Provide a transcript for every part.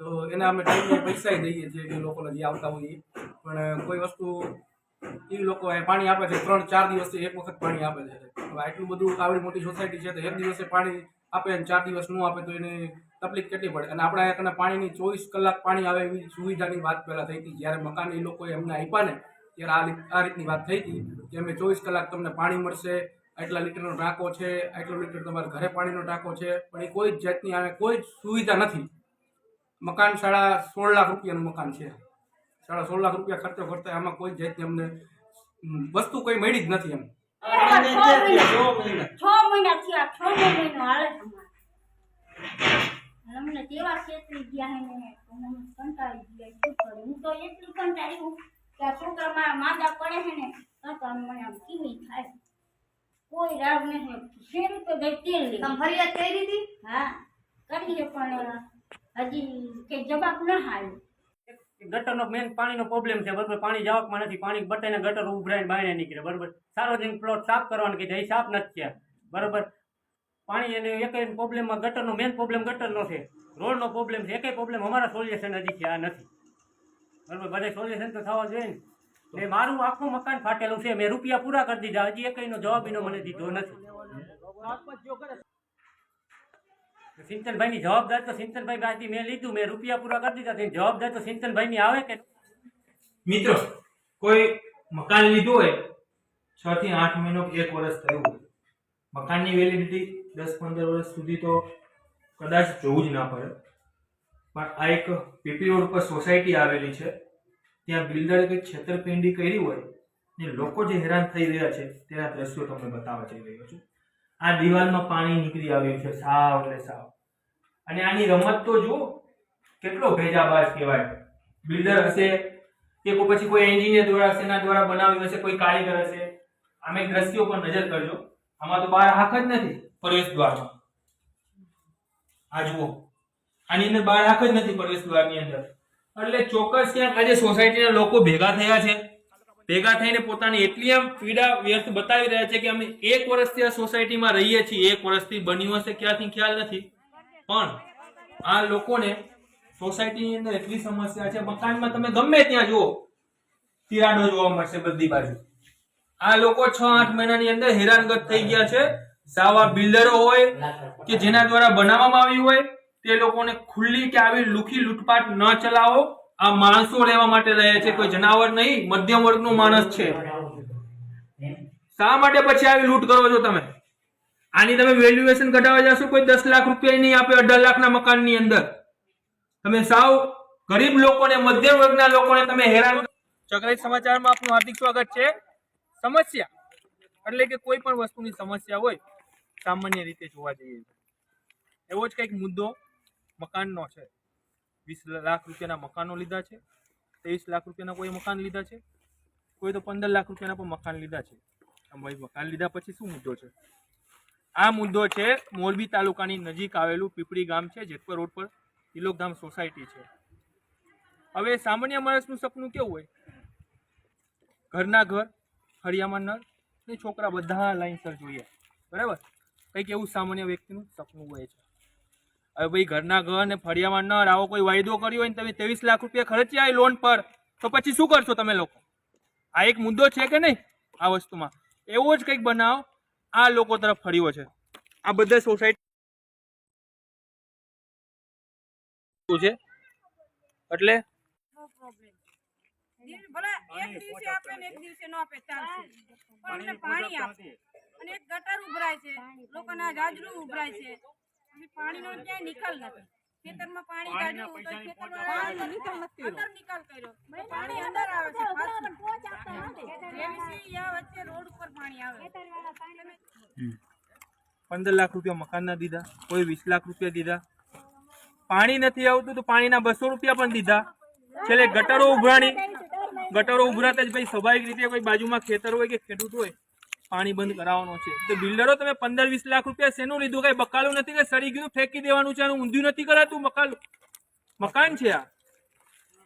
તો એના અમે ટાઈમે પૈસા દઈએ છીએ કે લોકોને જે આવતા હોય પણ કોઈ વસ્તુ એ લોકો પાણી આપે છે 3-4 દિવસથી એક વખત પાણી આપે છે. હવે આટલું બધું આવડી મોટી સોસાયટી છે તો એક દિવસે પાણી આપે અને 4 દિવસ ન આપે તો એને તકલીફ કેટલી પડે. અને આપણા અહીંયા પાણીની 24 કલાક પાણી આવે એવી સુવિધાની વાત પહેલાં થઈ હતી. જ્યારે મકાન એ લોકોએ અમને આપ્યા ને ત્યારે આ રીતની વાત થઈ હતી કે અમે 24 કલાક તમને પાણી મળશે, આટલા લીટરનો ટાંકો છે, આટલો લીટર તમારા ઘરે પાણીનો ટાંકો છે, પણ એ કોઈ જ જાતની આવે કોઈ જ સુવિધા નથી. મકાન 16.5 લાખ રૂપિયાનું મકાન છે. 16.5 લાખ રૂપિયા ખર્ચો કરતા આમાં કોઈ જાતની અમને વસ્તુ કોઈ મળી જ નથી. એમ 6 મહિના થયા, 6 મહિનો હાલે અમને કેવા છેતરી ગયા હે ને હું કંટાળી ગઈ. શું કરું? હું તો એટલી કંટાળી કે આ છોકરા મારા માંદા પડે છે ને તો મને આમ કીવી થાય. કોઈ રાવ નહીં. શેર તો દઈ તેલ લે. તમે ફરિયાદ કરી હતી? હા કરીએ પણ હજી કે જવાબ ન હાલ. ગટરનો મેન પાણીનો પ્રોબ્લેમ છે બરોબર. પાણી જવાકમાં નથી. પાણી બટાઈને ગટર ઉભરાઈને બહાર નીકળે બરોબર. સાર્વજનિક પ્લોટ સાફ કરવાનું કીધે એ સાફ નથી થયા બરોબર. પાણી એને એક પ્રોબ્લેમમાં ગટરનો મેન પ્રોબ્લેમ ગટરનો છે, રોડનો પ્રોબ્લેમ છે. એકેય પ્રોબ્લેમ અમારા સોલ્યુશન હજી થયા નથી બરોબર. બધા સોલ્યુશન તો થવા જોઈએ ને. મારું આખું મકાન ફાટેલું છે. મેં રૂપિયા પૂરા કરી દીધા, હજી એકનો જવાબ એનો મને દીધો નથી. સિંચનભાઈની જવાબદારી તો સિંચનભાઈ પાસેથી મેં લીધું, મેં રૂપિયા પૂરા કરી દીધા. જવાબદારી તો સિંચનભાઈની આવે કે મિત્રો કોઈ મકાન લીધું હોય 6 થી 8 મહિનો 1 વર્ષ થયું હોય, મકાનની વેલિડિટી 10-15 વર્ષ સુધી તો કદાચ જોવું જ ના પડે. પણ આ એક પીપી રોડ પર સોસાયટી આવેલી છે, ત્યાં બિલ્ડરે કંઈક છેતરપિંડી કરી હોય ને લોકો જે હેરાન થઈ રહ્યા છે તેના દ્રશ્યો તમને બતાવવા જઈ રહ્યો છું. આ દિવાલમાં પાણી નીકળી આવ્યું છે સાવ એટલે સાવ. અને આની રમત તો જુઓ, કેટલો ભેજાબાજ કહેવાય. બિલ્ડર હશે કે પછી કોઈ એન્જિનિયર દ્વારા હશે, એના દ્વારા બનાવ્યું હશે, કોઈ કારીગર હશે. આમે દ્રશ્યો પર નજર કરજો. આમાં તો બહાર હાક જ નથી પ્રવેશ દ્વારમાં. આ જુઓ, આની અંદર બહાર હાક જ નથી પ્રવેશ દ્વારની અંદર. એટલે ચોક્કસ ક્યાંક આજે સોસાયટીના લોકો ભેગા થયા છે, ભેગા થઈને પોતાની એટલી આમ પીડા વ્યર્થ બતાવી રહ્યા છે કે અમે 1 વર્ષથી આ સોસાયટીમાં રહીએ છીએ. 1 વર્ષથી બન્યું હશે ક્યાંથી ખ્યાલ નથી, પણ આ લોકોને સોસાયટીની અંદર એટલી સમસ્યા છે. મકાનમાં તમે ગમે ત્યાં જુઓ તિરાડો જોવા મળશે બધી બાજુ. આ લોકો 6-8 મહિનાની અંદર હેરાનગત થઈ ગયા છે. સાવા બિલ્ડરો હોય કે જેના દ્વારા બનાવવામાં આવ્યું હોય તે લોકોને ખુલ્લી કે આવી લુખી લૂંટપાટ ન ચલાવો. આ માણસો લેવા માટે રહે છે, કોઈ જનાવર નહીં, મધ્યમ વર્ગનો માણસ છે. શા માટે પછી આવી લૂંટ કરો છો તમે? આની તમે વેલ્યુએશન કઢાવવા જશો, કોઈ 10 લાખ રૂપિયા નહીં આપે 18 લાખના મકાનની અંદર. તમે સાવ ગરીબ લોકોને, મધ્યમ વર્ગના લોકોને તમે હેરાન. ચક્રવાત સમાચારમાં આપનું હાર્દિક સ્વાગત છે. સમસ્યા એટલે કે કોઈ પણ વસ્તુની સમસ્યા હોય સામાન્ય રીતે જોવા જઈએ એવો જ કંઈક મુદ્દો મકાનનો છે. 20 લાખ રૂપિયાના મકાનો લીધા છે, 23 લાખ રૂપિયાના કોઈ મકાન લીધા છે, કોઈ તો 15 લાખ રૂપિયાના પણ મકાન લીધા છે. ભાઈ મકાન લીધા પછી શું મુદ્દો છે? આ મુદ્દો છે મોરબી તાલુકાની નજીક આવેલું પીપળી ગામ છે, જેતપર રોડ પર તિલોકધામ સોસાયટી છે. હવે સામાન્ય માણસનું સપનું કેવું હોય? ઘરના ઘર, ફળિયામાં નળ ને છોકરા બધા લાઈનસર જોઈએ બરાબર. કંઈક એવું સામાન્ય વ્યક્તિનું સપનું હોય છે. હવે ભાઈ ઘરના ઘર ને ફળિયામાં નળ આવો કોઈ વાયદો કર્યો હોય ને તમે 23 લાખ રૂપિયા ખર્ચ્યા લોન પર, તો પછી શું કરશો તમે લોકો? આ એક મુદ્દો છે કે નહીં આ વસ્તુમાં? એવો જ કંઈક બનાવ આ લોકો તરફ ફર્યો છે. આ બધા સોસાયટી છે એટલે ભલે એક દિવસે આપે ને એક દિવસે ન આપે ચાલશે, પણ અમને પાણી આપે. અને એક ગટર ઉભરાય છે, લોકોના જાજરૂ ઉભરાય છે, અને પાણીનો ક્યાંય નિકાલ નથી. ખેતરમાં પાણી કાઢ્યું તો ખેતરમાં અંદર નિકાલ કર્યો, પાણી અંદર આવે છે. વચ્ચે રોડ ઉપર પાણી આવે. 15 લાખ રૂપિયા મકાનના દીધા, કોઈ 20 લાખ રૂપિયા દીધા. પાણી નથી આવતું તો પાણીના 200 રૂપિયા પણ દીધા. છેલ્લે ગટરો ઉભરાણી. ગટરો ઉભરાતા જ ભાઈ સ્વાભાવિક રીતે કોઈ બાજુમાં ખેતર હોય કે ખેડૂત હોય, પાણી બંધ કરાવવાનો છે. તો બિલ્ડરો તમે 15-20 લાખ રૂપિયા શેનું લીધું? કઈ બકાલું નથી કે સડી ગયું ફેંકી દેવાનું છે, આનું ઊંધું નથી કરાતું. મકાન છે આ.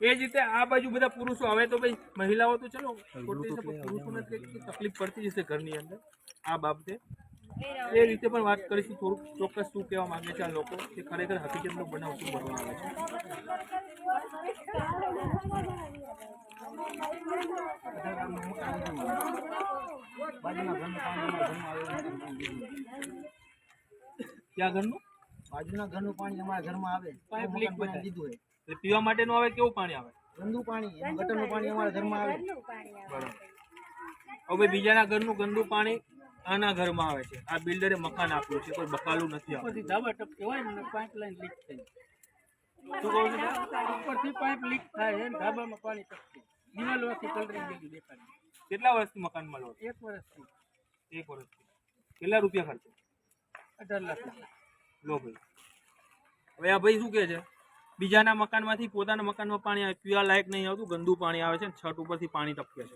એ જ રીતે આ બાજુ બધા પુરુષો. હવે તો ભાઈ મહિલાઓ તો ચલો પુરુષોને તકલીફ પડતી જશે ઘરની અંદર આ બાબતે. એ રીતે પણ વાત કરીશું થોડુંક ચોક્કસ શું કહેવા માંગે છે આ લોકો, કે ખરેખર હકીકતનો બનાવ શું બનવા આવે છે. ક્યાં ઘરનું બાજુના ઘરનું પાણી અમારા ઘરમાં આવે પાઇપ મકાન લીક બનાવી બતાવે. દીધું હોય એટલે પીવા માટેનું આવે કેવું પાણી આવે ગંદુ પાણી એનું ગટરનું પાણી અમારા ઘરમાં આવે બરાબર હવે બીજાના ઘરનું ગંદુ પાણી આના ઘરમાં આવે છે આ બિલ્ડરે મકાન આપ્યું છે કોઈ બકાલું નથી આપ્યું ઉપરથી ધાબા ટપકે હોય ને પાઇપલાઇન લીક થઈ શું કહું છું ઉપરથી પાઇપ લીક થાય છે ને ધાબામાં પાણી ટપકે દિવાલોથી કલરિંગ જેવી દેખાય કેટલા વર્ષથી મકાન મળો 1 વર્ષથી 1 વર્ષથી કેટલા રૂપિયા ખર્ચે 18 લાખ લો ભાઈ હવે આ ભાઈ શું કહે છે બીજાના મકાનમાંથી પોતાના મકાનમાં પાણી આવે પીવા લાયક નહીં આવતું ગંદુ પાણી આવે છે ને છત ઉપરથી પાણી ટપકે છે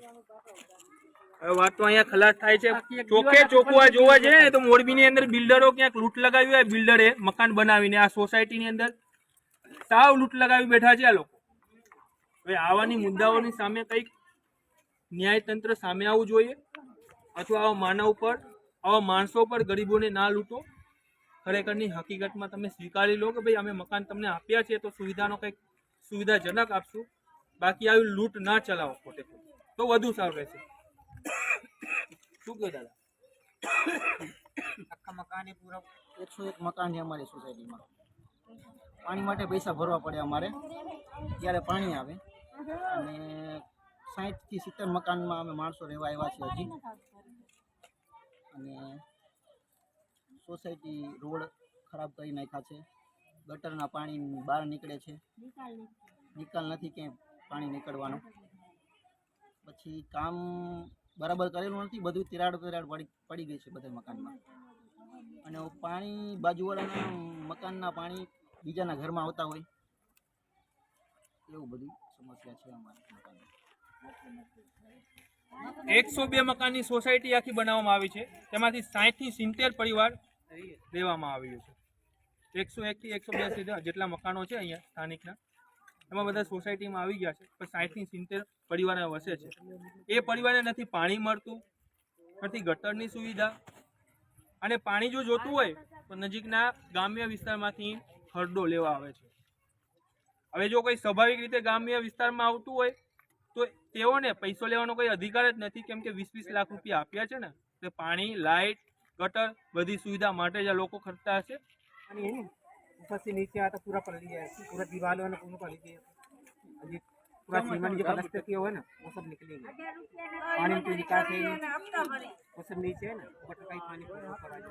હવે વાત તો અહીંયા ખલાસ થાય છે ચોકે ચોકવા જોવા જઈએ ને તો મોરબીની અંદર બિલ્ડરો ક્યાંક લૂંટ લગાવી હોય બિલ્ડરે મકાન બનાવીને આ સોસાયટીની અંદર સાવ લૂંટ લગાવી બેઠા છે આ લોકો હવે આવાની મુદ્દાઓની સામે કંઈક ન્યાયતંત્ર સામે આવવું જોઈએ અથવા આવા માનવ પર આવા માણસો પર ગરીબોને ના લૂંટો ખરેખરની હકીકતમાં તમે સ્વીકારી લો કે ભાઈ અમે મકાન તમને આપ્યા છે તો સુવિધાનો કંઈક સુવિધાજનક આપશું બાકી આવી લૂંટ ના ચલાવો ખોટે તો વધુ સારું રહેશે શું કહો દાદા આખા મકાને પૂરા 101 મકાન છે અમારી સોસાયટીમાં પાણી માટે પૈસા ભરવા પડે અમારે ત્યારે પાણી આવે અને 60 થી 70 મકાનમાં અમે માણસો રહેવા આવ્યા છે હજી અને સોસાયટી રોડ ખરાબ કરી નાખ્યા છે ગટરના પાણી બહાર નીકળે છે નિકાલ નથી ક્યાંય પાણી નીકળવાનો પછી કામ બરાબર કરેલું નથી બધું તિરાડ પડી ગઈ છે બધા મકાનમાં અને પાણી બાજુવાળાના મકાનના પાણી બીજાના ઘરમાં આવતા હોય એવું બધી સમસ્યા છે અમારા મકાનમાં 102 મકાનની સોસાયટી આખી બનાવવામાં આવી છે તેમાંથી 60 થી 70 પરિવાર રહેવામાં આવ્યું છે 101 થી 102 જેટલા મકાનો છે અહીંયા સ્થાનિકના એમાં બધા સોસાયટીમાં આવી ગયા છે પણ 60 થી 70 પરિવારો વસે છે એ પરિવારને નથી પાણી મળતું નથી ગટરની સુવિધા અને પાણી જો જોતું હોય તો નજીકના ગ્રામ્ય વિસ્તારમાંથી ખરડો લેવા આવે છે હવે જો કોઈ સ્વાભાવિક રીતે ગ્રામ્ય વિસ્તારમાં આવતું હોય તો તેઓને પૈસો લેવાનો કોઈ અધિકાર જ નથી કેમ કે 20-20 લાખ રૂપિયા આપ્યા છે ને તે પાણી લાઇટ गटर बधी सुविधा माटे ज लोको खर्चता हशे અને એનું ઉપરથી નીચે આ તો પૂરા પલળી ગયા છે પૂરા દિવાલો અને પૂરું પલળી ગયું अभी पूरा सीमेंट जो प्लास्टर किया हुआ है ना वो सब निकली गया पानी की निकास है वो सब नीचे है ना गटर का ही पानी ऊपर आ जाए